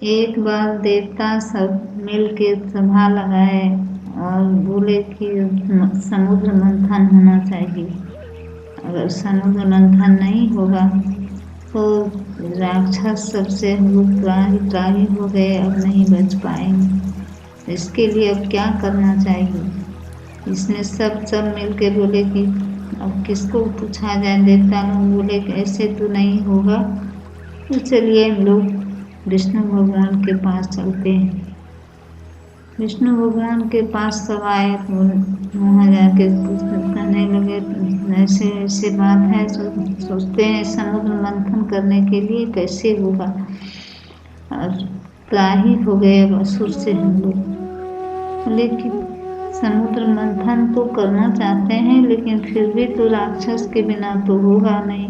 एक बार देवता सब मिल के सभा लगाए और बोले कि समुद्र मंथन होना चाहिए। अगर समुद्र मंथन नहीं होगा तो राक्षस सबसे हम लोग त्राही त्राही हो गए, अब नहीं बच पाएंगे। इसके लिए अब क्या करना चाहिए? इसमें सब सब मिल के बोले कि अब किसको पूछा जाए। देवता लोग बोले कि ऐसे तो नहीं होगा, तो चलिए हम लोग विष्णु भगवान के पास चलते हैं। विष्णु भगवान के पास सब आए तो वहाँ जाके कहने लगे ऐसे ऐसे बात है, सोचते हैं समुद्र मंथन करने के लिए कैसे होगा। और त्राही हो गए अब असुर से हम लोग। लेकिन समुद्र मंथन तो करना चाहते हैं, लेकिन फिर भी तो राक्षस के बिना तो होगा नहीं,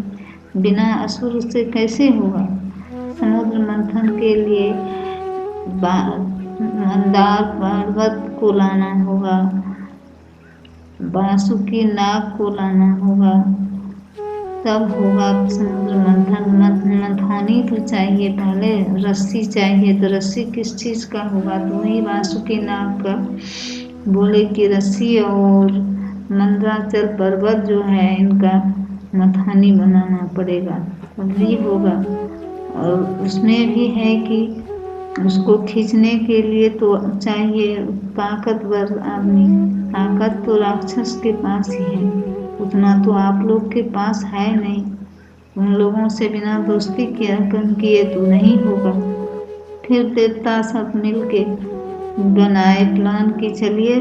बिना असुर से कैसे होगा। समुद्र मंथन के लिए मंदार पर्वत को लाना होगा, बासुकी नाग को लाना होगा, तब होगा समुद्र मंथन। मंथानी तो चाहिए, पहले रस्सी चाहिए, तो रस्सी किस चीज का होगा? तो वही बासुकी नाग का। बोले कि रस्सी और मंदराचल पर्वत जो है इनका मथानी बनाना पड़ेगा, तभी होगा। और उसमें भी है कि उसको खींचने के लिए तो चाहिए ताकतवर आदमी। ताकत तो राक्षस के पास ही है, उतना तो आप लोग के पास है नहीं। उन लोगों से बिना दोस्ती किए तो नहीं होगा। फिर देवता सब मिलके बनाए प्लान कि चलिए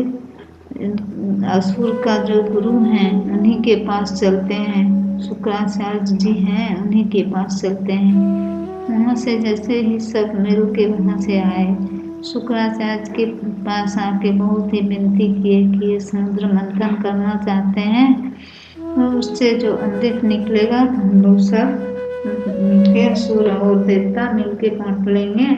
असुर का जो गुरु हैं उन्हीं के पास चलते हैं, शुक्राचार्य जी हैं उन्हीं के पास चलते हैं। वहाँ से जैसे ही सब मिल के वहाँ से आए, शुक्राचार्य के पास आके बहुत ही विनती किए कि ये समुद्र मंथन करना चाहते हैं, और उससे जो अमृत निकलेगा तो हम लोग सब मिलके असुर और देवता मिलके बांट लेंगे,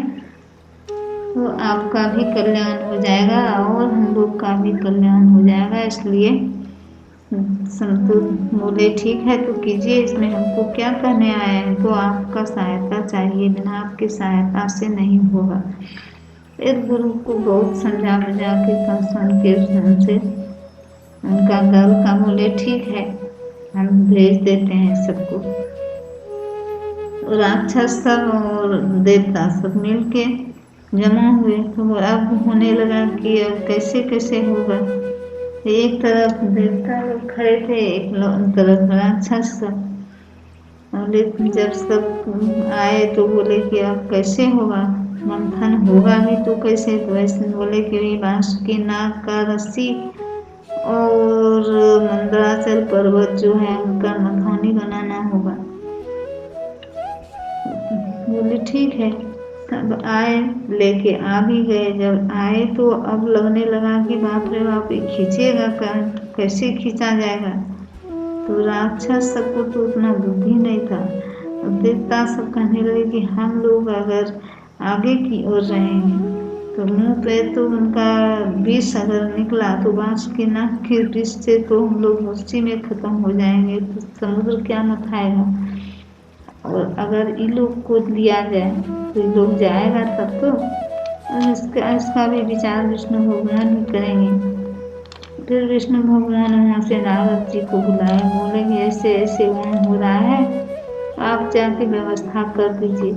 तो आपका भी कल्याण हो जाएगा और हम लोग का भी कल्याण हो जाएगा। इसलिए संतु बोले ठीक है तो कीजिए, इसमें हमको क्या करने आए हैं, तो आपका सहायता चाहिए, बिना आपकी सहायता से नहीं होगा। फिर गुरु को बहुत समझा बुझा के सुन के उनसे उनका दल का बोले ठीक है हम भेज देते हैं सबको। राक्षस सब और देवता सब मिलके जमा हुए, तो अब होने लगा कि अब कैसे कैसे होगा। एक तरफ देवता लोग खड़े थे, एक तरफ राक्षस सब। लेकिन जब सब आए तो बोले कि अब कैसे होगा, मंथन होगा भी तो कैसे। तो ऐसे बोले कि बांसुरी नाग का रस्सी और मंदराचल पर्वत जो है उनका मथानी बनाना होगा। बोले ठीक है। सब आए, लेके आ भी गए। जब आए तो अब लगने लगा कि बाप रे बाप ये खींचेगा कैसे खींचा जाएगा। तो राक्षस सबको तो उतना बुद्धि नहीं था। अब देवता सब कहने लगे कि हम लोग अगर आगे की ओर रहेंगे तो मुंह पे तो उनका विष अगर निकला तो बांसुरी नाग के विष से तो हम लोग उसी में खत्म हो जाएंगे, तो समुद्र क्या मथाएगा। और अगर इन लोग को दिया जाए तो इन लोग जाएगा तब तो। और इसका भी विचार विष्णु भगवान ही करेंगे। फिर विष्णु भगवान वहाँ से नारद जी को बुलाए, बोले कि ऐसे ऐसे वहाँ हो रहा है, आप जाके व्यवस्था कर दीजिए।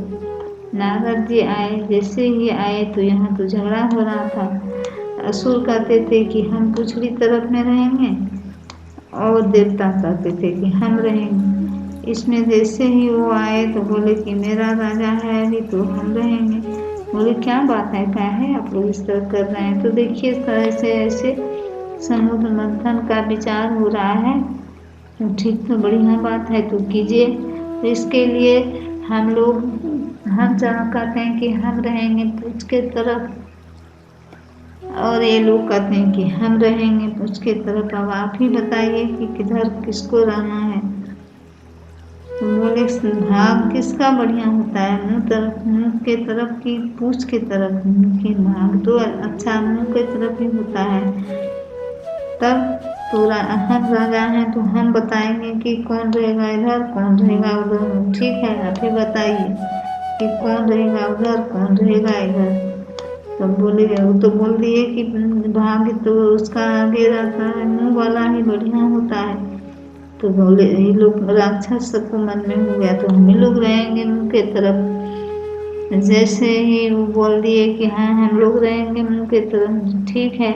नारद जी आए, जैसे ही आए तो यहाँ तो झगड़ा हो रहा था। असुर कहते थे कि हम पिछली तरफ में रहेंगे और देवता कहते थे कि हम रहेंगे। इसमें जैसे ही वो आए तो बोले कि मेरा राजा है अभी तो हम रहेंगे। बोले क्या बात है, क्या है आप लोग इस तरह कर रहे हैं। तो देखिए ऐसे ऐसे समुद्र मंथन का विचार हो रहा है, तो ठीक तो बढ़िया बात है तो कीजिए। तो इसके लिए हम जहाँ कहते हैं कि हम रहेंगे पूछ के तरफ, और ये लोग कहते हैं कि हम रहेंगे पूछ के तरफ। अब आप ही बताइए कि किधर किसको रहना है। तो बोले भाग किसका बढ़िया होता है, मुंह के तरफ की पूछ के तरफ। की भाग तो अच्छा मुंह के तरफ ही होता है। तब तो हम राजा हैं तो हम बताएंगे कि कौन रहेगा इधर कौन रहेगा उधर। ठीक है आप ही बताइए। कि कौन रहेगा उधर, कौन रहेगा इधर। तब बोले, वो तो बोल दिए कि भाग्य तो उसका आगे रहता है, मुंह वाला ही बढ़िया होता है। तो बोले ये लोग, राक्षस सबको मन में हो गया तो हम ही लोग रहेंगे मुंह के तरफ। जैसे ही वो बोल दिए कि हाँ हम लोग रहेंगे मुंह के तरफ, ठीक है,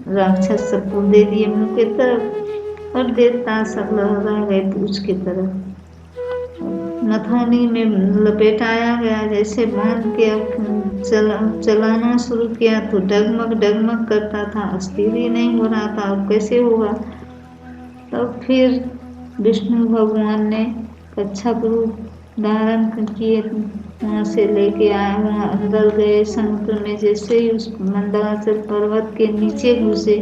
राक्षस सबको दे दिए मुंह के तरफ और देवता सब रह गए पूछ की तरफ। नथानी में लपेटाया गया, जैसे बांध के चलाना शुरू किया तो डगमग डगमग करता था, अस्थिर ही नहीं हो रहा था, अब कैसे होगा। तब फिर विष्णु भगवान ने कच्छप रूप धारण किए, वहाँ से लेके आए, वहाँ अंदर गए समुद्र में। जैसे ही उस मंदराचल पर्वत के नीचे घुसे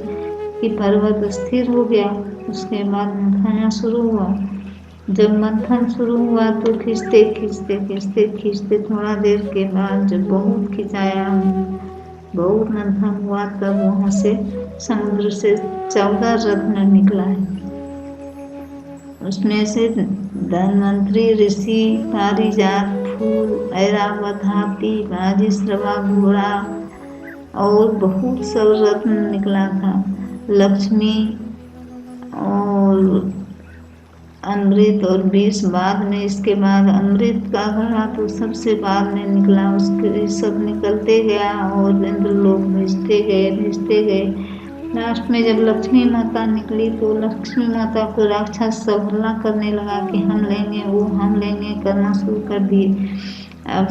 कि पर्वत स्थिर हो गया, उसके बाद मंथन शुरू हुआ। जब मंथन शुरू हुआ तो खींचते खींचते खींचते खींचते थोड़ा देर के बाद जब बहुत खिंचाया, बहुत मंथन हुआ, तब वहां से समुद्र से 14 रत्न निकला है। उसमें से धन्वंतरी, ऋषि, पारिजात फूल, ऐरावत हाथी, बाजीश्रवा घोड़ा और बहुत सब रत्न निकला था। लक्ष्मी और अमृत और विष बाद में, इसके बाद अमृत का घड़ा तो सबसे बाद में निकला, उसके सब निकलते गया और इंद्रलोक भेजते गए। लास्ट में जब लक्ष्मी माता निकली तो लक्ष्मी माता को राक्षस सब हल्ला करने लगा कि हम लेंगे, वो हम लेंगे करना शुरू कर दिए। अब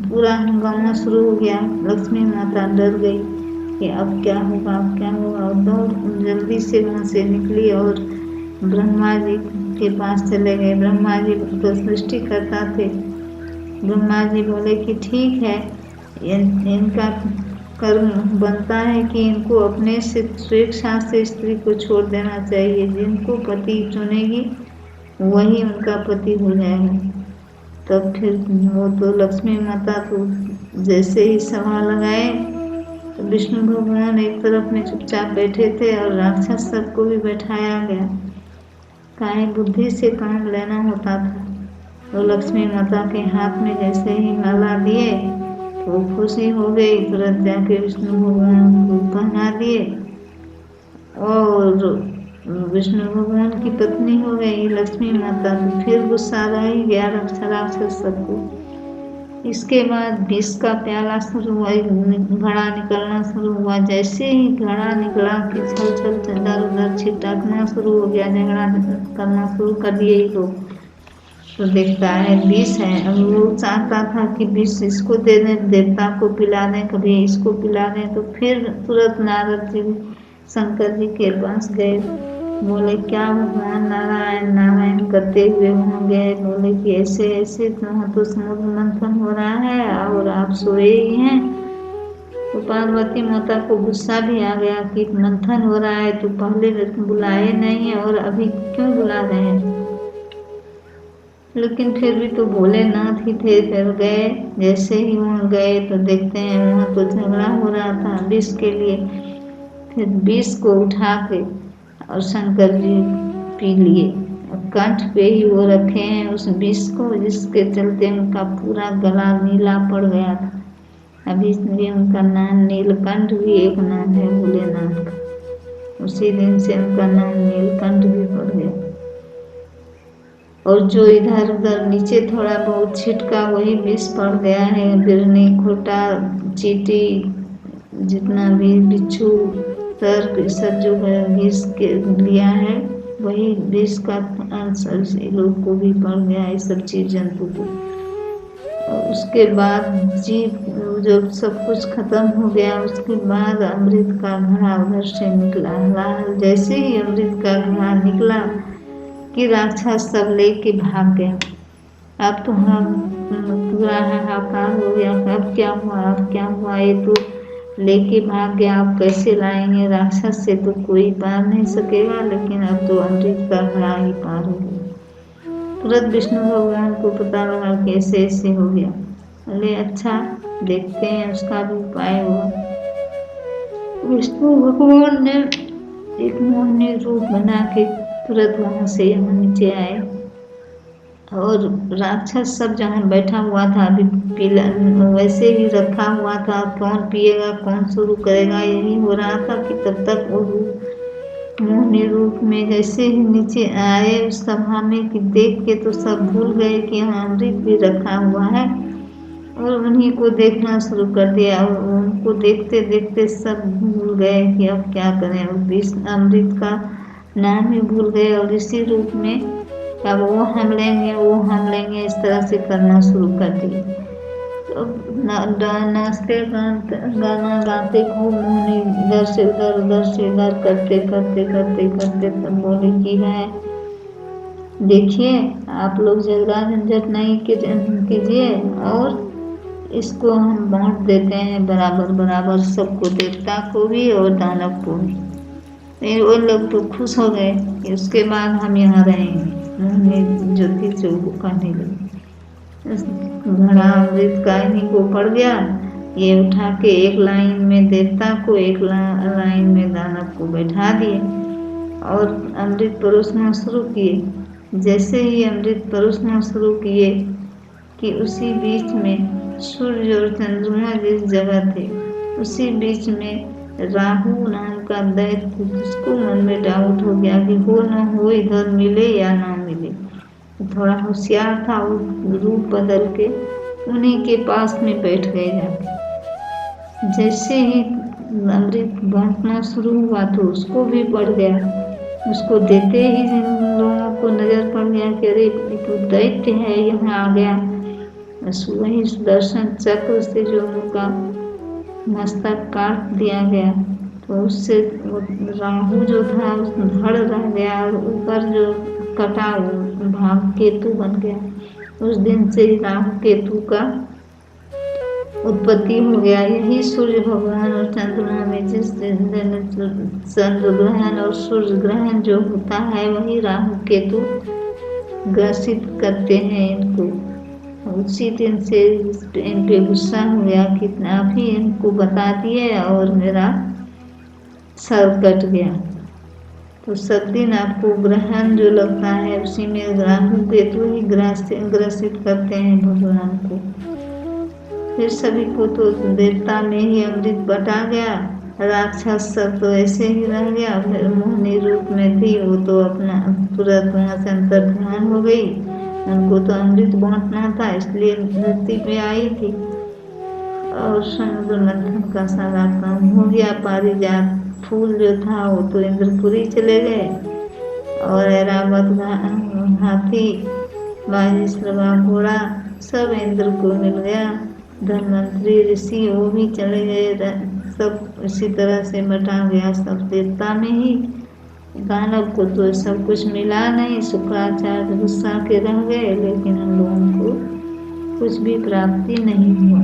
पूरा हंगामा शुरू हो गया। लक्ष्मी माता डर गई कि अब क्या होगा, अब क्या होगा, और बहुत जल्दी से वहाँ से निकली और ब्रह्मा जी के पास चले गए। ब्रह्मा जी तो सृष्टि करता थे। ब्रह्मा जी बोले कि ठीक है, इनका कर्म बनता है कि इनको अपने से स्वेच्छा से स्त्री को छोड़ देना चाहिए, जिनको पति चुनेगी वही उनका पति हो जाएगा। तब फिर वो तो लक्ष्मी माता तो जैसे ही सभा लगाए तो विष्णु भगवान एक तरफ में चुपचाप बैठे थे और राक्षस सबको भी बैठाया गया। काहे बुद्धि से काम लेना होता था। तो लक्ष्मी माता के हाथ में जैसे ही माला दिए तो खुशी हो गई, तुरंत जाके विष्णु भगवान को पहना दिए और विष्णु भगवान की पत्नी हो गई लक्ष्मी माता। तो फिर गुस्सा रह गया राक्षस सबको। इसके बाद विष का प्याला शुरू हुआ, घड़ा निकलना शुरू हुआ। जैसे ही घड़ा निकला कि छल छल इधर उधर छिटकना शुरू हो गया, झगड़ा करना शुरू कर दिए ये लोग। तो देखता है विष है, अब वो चाहता था कि विष इसको दे दें, देवता को पिला दें, कभी इसको पिला दें। तो फिर तुरंत नारद जी शंकर जी के पास गए, बोले क्या भगवान नारायण नारायण करते हुए वहाँ गए। बोले कि ऐसे ऐसे तो समुद्र मंथन हो रहा है और आप सोए ही हैं। तो पार्वती माता को गुस्सा भी आ गया कि मंथन हो रहा है तो पहले बुलाए नहीं और अभी क्यों बुला रहे हैं। लेकिन फिर भी तो भोलेनाथ ही थे। फिर गए, जैसे ही वहाँ गए तो देखते हैं वहाँ तो झगड़ा हो रहा था विष के लिए। फिर विष को उठा के और शंकर जी पी लिए, कंठ पे ही वो रखे हैं उस विष को, जिसके चलते उनका पूरा गला नीला पड़ गया था। अभी भी उनका नाम नीलकंठ भी एक नाम है भोलेनाथ का। उसी दिन से उनका नाम नीलकंठ भी पड़ गया। और जो इधर उधर नीचे थोड़ा बहुत छिटका वही विष पड़ गया है। बिरनी, खोटा, चींटी, जितना भी बिच्छू, सर्प, सब जो है विष के लिया है वही विष का अंश लोग को भी पड़ गया है, सब जीव जंतु को। और उसके बाद जीव जब सब कुछ खत्म हो गया, उसके बाद अमृत का घड़ा उधर से निकला। जैसे ही अमृत का घड़ा निकला कि राक्षस सब लेके भाग गया। अब तो हम पूरा हाहाकार हो गया, अब क्या हुआ, अब क्या हुआ, ये तो लेके भाग गया, आप कैसे लाएंगे, राक्षस से तो कोई पार नहीं सकेगा। लेकिन अब तो अमृत का घड़ा ही पार हो गया। तुरंत विष्णु भगवान को पता लगा कि ऐसे ऐसे हो गया। बोले अच्छा देखते हैं उसका भी उपाय हुआ। विष्णु भगवान ने एक मोहिनी रूप बना के तुरंत वहां से यहाँ नीचे आए और राक्षस सब जहाँ बैठा हुआ था अभी पीला वैसे ही रखा हुआ था, कौन पिएगा कौन शुरू करेगा, यही हो रहा था कि तब तक वो मोहिनी रूप में जैसे ही नीचे आए उस सभा में कि देख के तो सब भूल गए कि यहाँ अमृत भी रखा हुआ है, और उन्हीं को देखना शुरू कर दिया। और उनको देखते देखते सब भूल गए कि अब क्या करें, और इस अमृत का नाम ही भूल गए, और इसी रूप में अब वो हम लेंगे वो हम लेंगे इस तरह से करना शुरू कर दिए। तो नाचते गाना गाते खूब मोहिनी इधर से उधर उधर से इधर करते करते करते करते तब बोले कि है देखिए आप लोग झगड़ा झंझट नहीं कीजिए, और इसको हम बांट देते हैं बराबर बराबर सबको, देवता को भी और दानव को भी। फिर वो लोग तो खुश हो गए कि उसके बाद हम यहाँ रहेंगे। मोहिनी जो थी जो वो कहने लगी घड़ा अमृत का इन्हीं को पड़ गया, ये उठा के एक लाइन में देवता को एक लाइन में दानव को बैठा दिए और अमृत परोसना शुरू किए। जैसे ही अमृत परोसना शुरू किए कि उसी बीच में सूर्य और चंद्रमा जिस जगह थे उसी बीच में राहु नाम का दैत्य, जिसको मन में डाउट हो गया कि हो ना हो इधर मिले या ना मिले, थोड़ा होशियार था, वो रूप बदल के उन्हीं के पास में बैठ गए जाके। जैसे ही अमृत बांटना शुरू हुआ तो उसको भी पड़ गया, उसको देते ही जिन लोगों को नजर पड़ गया कि अरे तो दैत्य है यहाँ आ गया, बस वही सुदर्शन चक्र से जो उनका मस्तक काट दिया गया, तो उससे राहु जो था धड़ रह गया और ऊपर जो कटा भाग केतु बन गया। उस दिन से राहु केतु का उत्पत्ति हो गया। यही सूर्य भगवान और चंद्रमा में जिस दिन चंद्र ग्रहण और सूर्य ग्रहण जो होता है वही राहु केतु ग्रसित करते हैं इनको। उसी दिन से इन पे गुस्सा हो गया कि आप ही इनको बता दिए और मेरा सर कट गया। तो सब दिन आपको ग्रहण जो लगता है उसी में राहु केतु ही ग्रसित करते हैं भगवान को। फिर सभी को तो देवता में ही अमृत बटा गया, राक्षस सब तो ऐसे ही रह गया। फिर मोहिनी रूप में थी वो तो अपना तुरंत वहाँ से अंतर ध्यान हो गई, उनको तो अमृत बांटना था इसलिए धरती पे आई थी। और समुद्र मंथन का सारा काम हो गया। पारिजात फूल जो था वो तो इंद्रपुरी चले गए, और ऐरावत हाथी बाजीश्रवा घोड़ा सब इंद्र को मिल गया। धनवंतरी ऋषि वो भी चले गए, सब इसी तरह से बटा गया सब देवता में ही। दानव को तो सब कुछ मिला नहीं, शुक्राचार्य गुस्सा के रह गए, लेकिन हम लोगों को कुछ भी प्राप्ति नहीं हुआ।